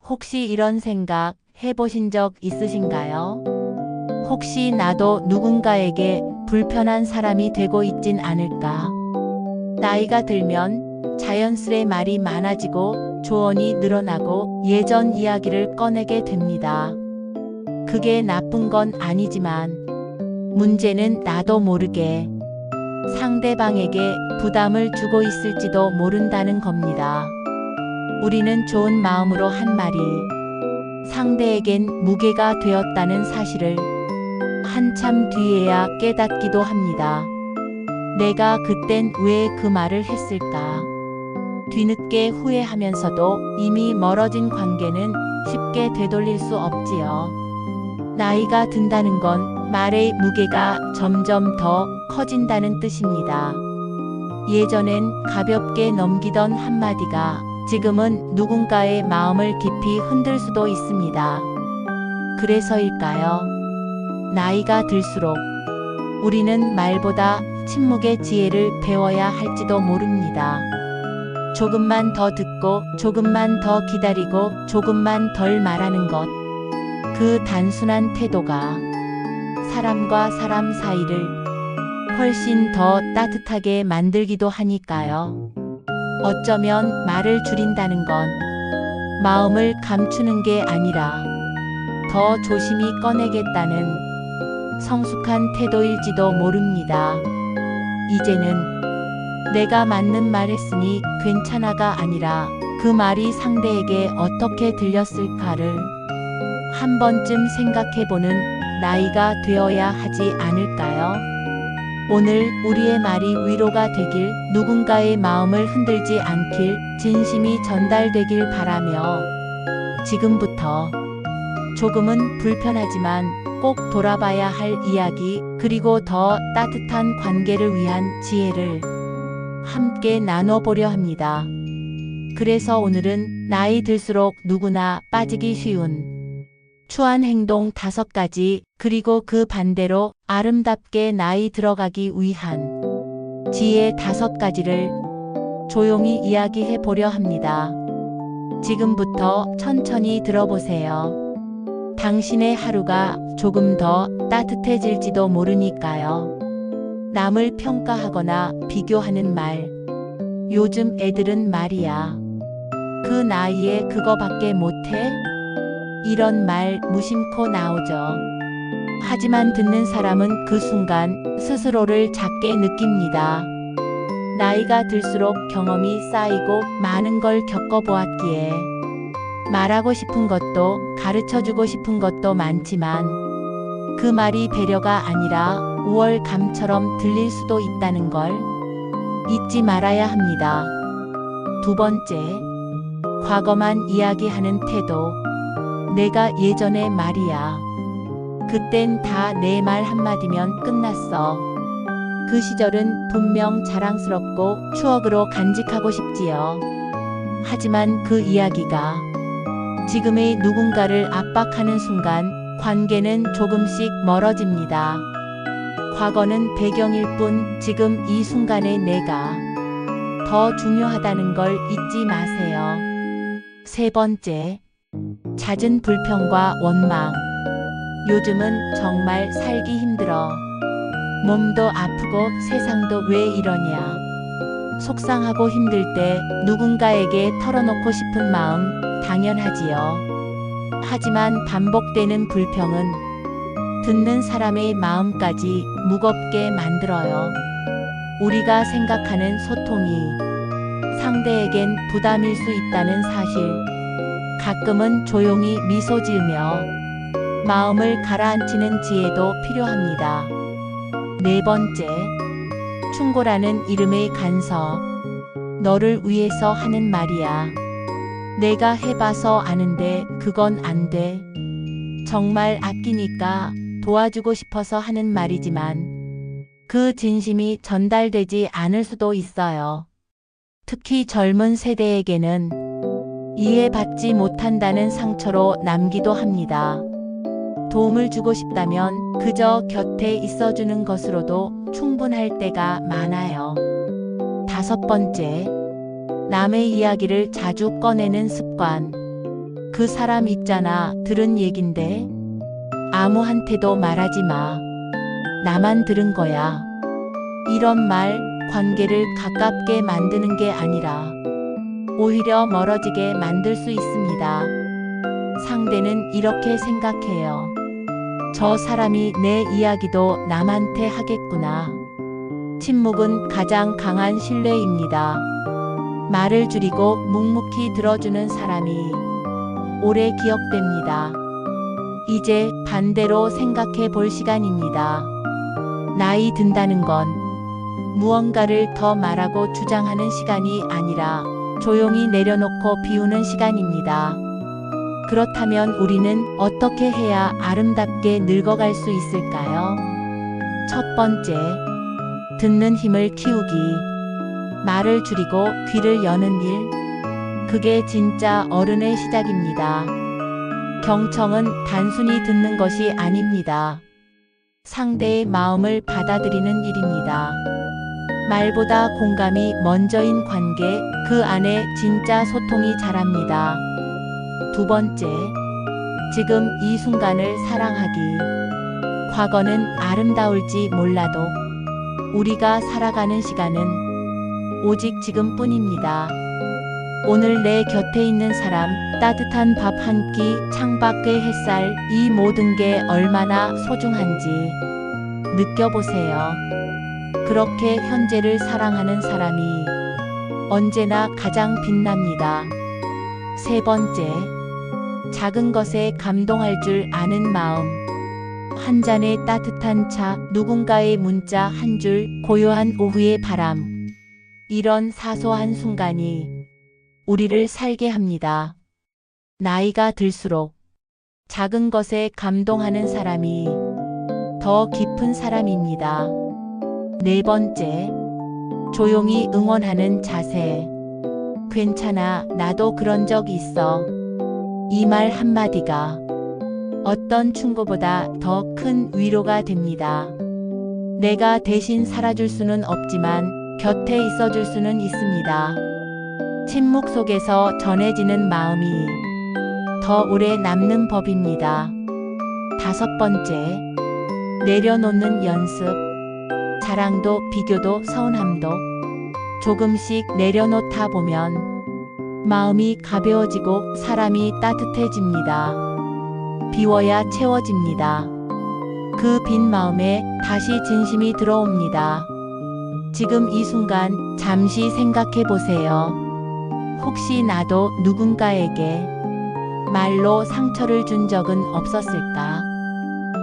혹시 이런 생각 해보신 적 있으신가요? 혹시 나도 누군가에게 불편한 사람이 되고 있진 않을까? 나이가 들면 자연스레 말이 많아지고 조언이 늘어나고 예전 이야기를 꺼내게 됩니다. 그게 나쁜 건 아니지만 문제는 나도 모르게 상대방에게 부담을 주고 있을지도 모른다는 겁니다. 우리는 좋은 마음으로 한 말이 상대에겐 무게가 되었다는 사실을 한참 뒤에야 깨닫기도 합니다. 내가 그땐 왜 그 말을 했을까? 뒤늦게 후회하면서도 이미 멀어진 관계는 쉽게 되돌릴 수 없지요. 나이가 든다는 건 말의 무게가 점점 더 커진다는 뜻입니다. 예전엔 가볍게 넘기던 한마디가 지금은 누군가의 마음을 깊이 흔들 수도 있습니다. 그래서일까요? 나이가 들수록 우리는 말보다 침묵의 지혜를 배워야 할지도 모릅니다. 조금만 더 듣고 조금만 더 기다리고 조금만 덜 말하는 것. 그 단순한 태도가 사람과 사람 사이를 훨씬 더 따뜻하게 만들기도 하니까요. 어쩌면 말을 줄인다는 건 마음을 감추는 게 아니라 더 조심히 꺼내겠다는 성숙한 태도일지도 모릅니다. 이제는 내가 맞는 말 했으니 괜찮아가 아니라 그 말이 상대에게 어떻게 들렸을까를 한 번쯤 생각해보는 나이가 되어야 하지 않을까요? 오늘 우리의 말이 위로가 되길, 누군가의 마음을 흔들지 않길, 진심이 전달되길 바라며 지금부터 조금은 불편하지만 꼭 돌아봐야 할 이야기, 그리고 더 따뜻한 관계를 위한 지혜를 함께 나눠보려 합니다. 그래서 오늘은 나이 들수록 누구나 빠지기 쉬운 추한 행동 5가지, 그리고 그 반대로 아름답게 나이 들어가기 위한 지혜 5가지를 조용히 이야기해 보려 합니다. 지금부터 천천히 들어보세요. 당신의 하루가 조금 더 따뜻해질지도 모르니까요. 남을 평가하거나 비교하는 말. 요즘 애들은 말이야. 그 나이에 그거밖에 못해? 이런 말 무심코 나오죠. 하지만 듣는 사람은 그 순간 스스로를 작게 느낍니다. 나이가 들수록 경험이 쌓이고 많은 걸 겪어보았기에 말하고 싶은 것도 가르쳐주고 싶은 것도 많지만 그 말이 배려가 아니라 우월감처럼 들릴 수도 있다는 걸 잊지 말아야 합니다. 2번째, 과거만 이야기하는 태도. 내가 예전에 말이야. 그땐 다 내 말 한마디면 끝났어. 그 시절은 분명 자랑스럽고 추억으로 간직하고 싶지요. 하지만 그 이야기가 지금의 누군가를 압박하는 순간 관계는 조금씩 멀어집니다. 과거는 배경일 뿐 지금 이 순간의 내가 더 중요하다는 걸 잊지 마세요. 3번째, 잦은 불평과 원망. 요즘은 정말 살기 힘들어. 몸도 아프고 세상도 왜 이러냐. 속상하고 힘들 때 누군가에게 털어놓고 싶은 마음 당연하지요. 하지만 반복되는 불평은 듣는 사람의 마음까지 무겁게 만들어요. 우리가 생각하는 소통이 상대에겐 부담일 수 있다는 사실. 가끔은 조용히 미소 지으며 마음을 가라앉히는 지혜도 필요합니다. 4번째, 충고라는 이름의 간섭. 너를 위해서 하는 말이야. 내가 해봐서 아는데 그건 안 돼. 정말 아끼니까 도와주고 싶어서 하는 말이지만 그 진심이 전달되지 않을 수도 있어요. 특히 젊은 세대에게는 이해받지 못한다는 상처로 남기도 합니다. 도움을 주고 싶다면 그저 곁에 있어주는 것으로도 충분할 때가 많아요. 5번째, 남의 이야기를 자주 꺼내는 습관. 그 사람 있잖아. 들은 얘긴데. 아무한테도 말하지 마. 나만 들은 거야. 이런 말 관계를 가깝게 만드는 게 아니라 오히려 멀어지게 만들 수 있습니다. 상대는 이렇게 생각해요. 저 사람이 내 이야기도 남한테 하겠구나. 침묵은 가장 강한 신뢰입니다. 말을 줄이고 묵묵히 들어주는 사람이 오래 기억됩니다. 이제 반대로 생각해 볼 시간입니다. 나이 든다는 건 무언가를 더 말하고 주장하는 시간이 아니라 조용히 내려놓고 비우는 시간입니다. 그렇다면 우리는 어떻게 해야 아름답게 늙어갈 수 있을까요? 첫 번째, 듣는 힘을 키우기. 말을 줄이고 귀를 여는 일. 그게 진짜 어른의 시작입니다. 경청은 단순히 듣는 것이 아닙니다. 상대의 마음을 받아들이는 일입니다. 말보다 공감이 먼저인 관계, 그 안에 진짜 소통이 자랍니다. 두 번째, 지금 이 순간을 사랑하기. 과거는 아름다울지 몰라도 우리가 살아가는 시간은 오직 지금뿐입니다. 오늘 내 곁에 있는 사람, 따뜻한 밥 한 끼, 창밖의 햇살, 이 모든 게 얼마나 소중한지 느껴보세요. 그렇게 현재를 사랑하는 사람이 언제나 가장 빛납니다. 세 번째, 작은 것에 감동할 줄 아는 마음. 한 잔의 따뜻한 차, 누군가의 문자 한 줄, 고요한 오후의 바람. 이런 사소한 순간이 우리를 살게 합니다. 나이가 들수록 작은 것에 감동하는 사람이 더 깊은 사람입니다. 네 번째, 조용히 응원하는 자세. 괜찮아, 나도 그런 적 있어. 이 말 한마디가 어떤 충고보다 더 큰 위로가 됩니다. 내가 대신 살아줄 수는 없지만 곁에 있어줄 수는 있습니다. 침묵 속에서 전해지는 마음이 더 오래 남는 법입니다. 다섯 번째, 내려놓는 연습. 자랑도 비교도 서운함도 조금씩 내려놓다 보면 마음이 가벼워지고 사람이 따뜻해집니다. 비워야 채워집니다. 그 빈 마음에 다시 진심이 들어옵니다. 지금 이 순간 잠시 생각해 보세요. 혹시 나도 누군가에게 말로 상처를 준 적은 없었을까?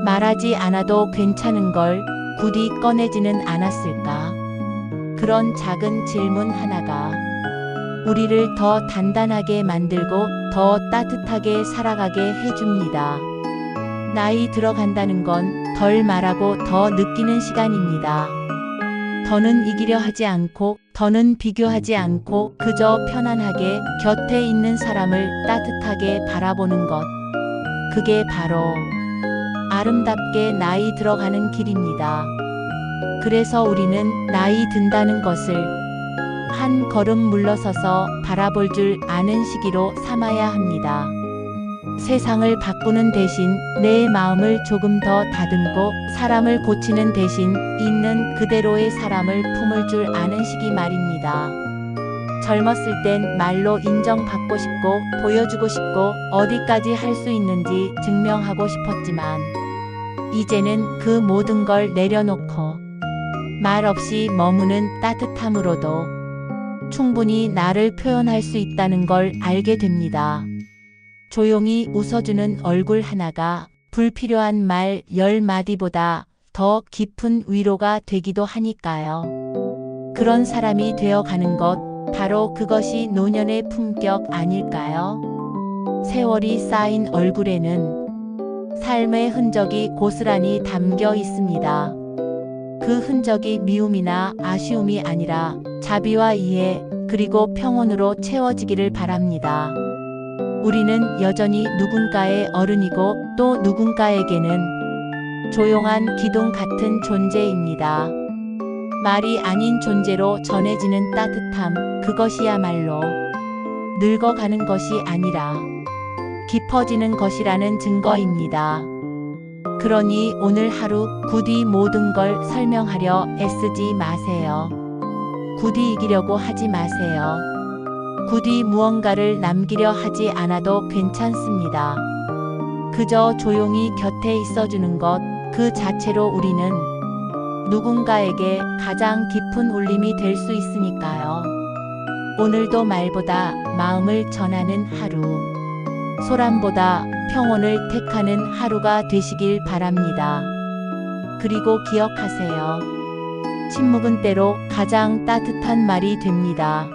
말하지 않아도 괜찮은 걸 부디 꺼내지는 않았을까? 그런 작은 질문 하나가 우리를 더 단단하게 만들고 더 따뜻하게 살아가게 해줍니다. 나이 들어간다는 건 덜 말하고 더 느끼는 시간입니다. 더는 이기려 하지 않고, 더는 비교하지 않고 그저 편안하게 곁에 있는 사람을 따뜻하게 바라보는 것. 그게 바로 아름답게 나이 들어가는 길입니다. 그래서 우리는 나이 든다는 것을 한 걸음 물러서서 바라볼 줄 아는 시기로 삼아야 합니다. 세상을 바꾸는 대신 내 마음을 조금 더 다듬고 사람을 고치는 대신 있는 그대로의 사람을 품을 줄 아는 시기 말입니다. 젊었을 땐 말로 인정받고 싶고 보여주고 싶고 어디까지 할 수 있는지 증명하고 싶었지만 이제는 그 모든 걸 내려놓고 말 없이 머무는 따뜻함으로도 충분히 나를 표현할 수 있다는 걸 알게 됩니다. 조용히 웃어주는 얼굴 하나가 불필요한 말 10마디보다 더 깊은 위로가 되기도 하니까요. 그런 사람이 되어가는 것, 바로 그것이 노년의 품격 아닐까요? 세월이 쌓인 얼굴에는 삶의 흔적이 고스란히 담겨 있습니다. 그 흔적이 미움이나 아쉬움이 아니라 자비와 이해, 그리고 평온으로 채워지기를 바랍니다. 우리는 여전히 누군가의 어른이고 또 누군가에게는 조용한 기둥 같은 존재입니다. 말이 아닌 존재로 전해지는 따뜻함, 그것이야말로 늙어가는 것이 아니라 깊어지는 것이라는 증거입니다. 그러니 오늘 하루 굳이 모든 걸 설명하려 애쓰지 마세요. 굳이 이기려고 하지 마세요. 굳이 무언가를 남기려 하지 않아도 괜찮습니다. 그저 조용히 곁에 있어주는 것 그 자체로 우리는 누군가에게 가장 깊은 울림이 될 수 있으니까요. 오늘도 말보다 마음을 전하는 하루, 소란보다 평온을 택하는 하루가 되시길 바랍니다. 그리고 기억하세요. 침묵은 때로 가장 따뜻한 말이 됩니다.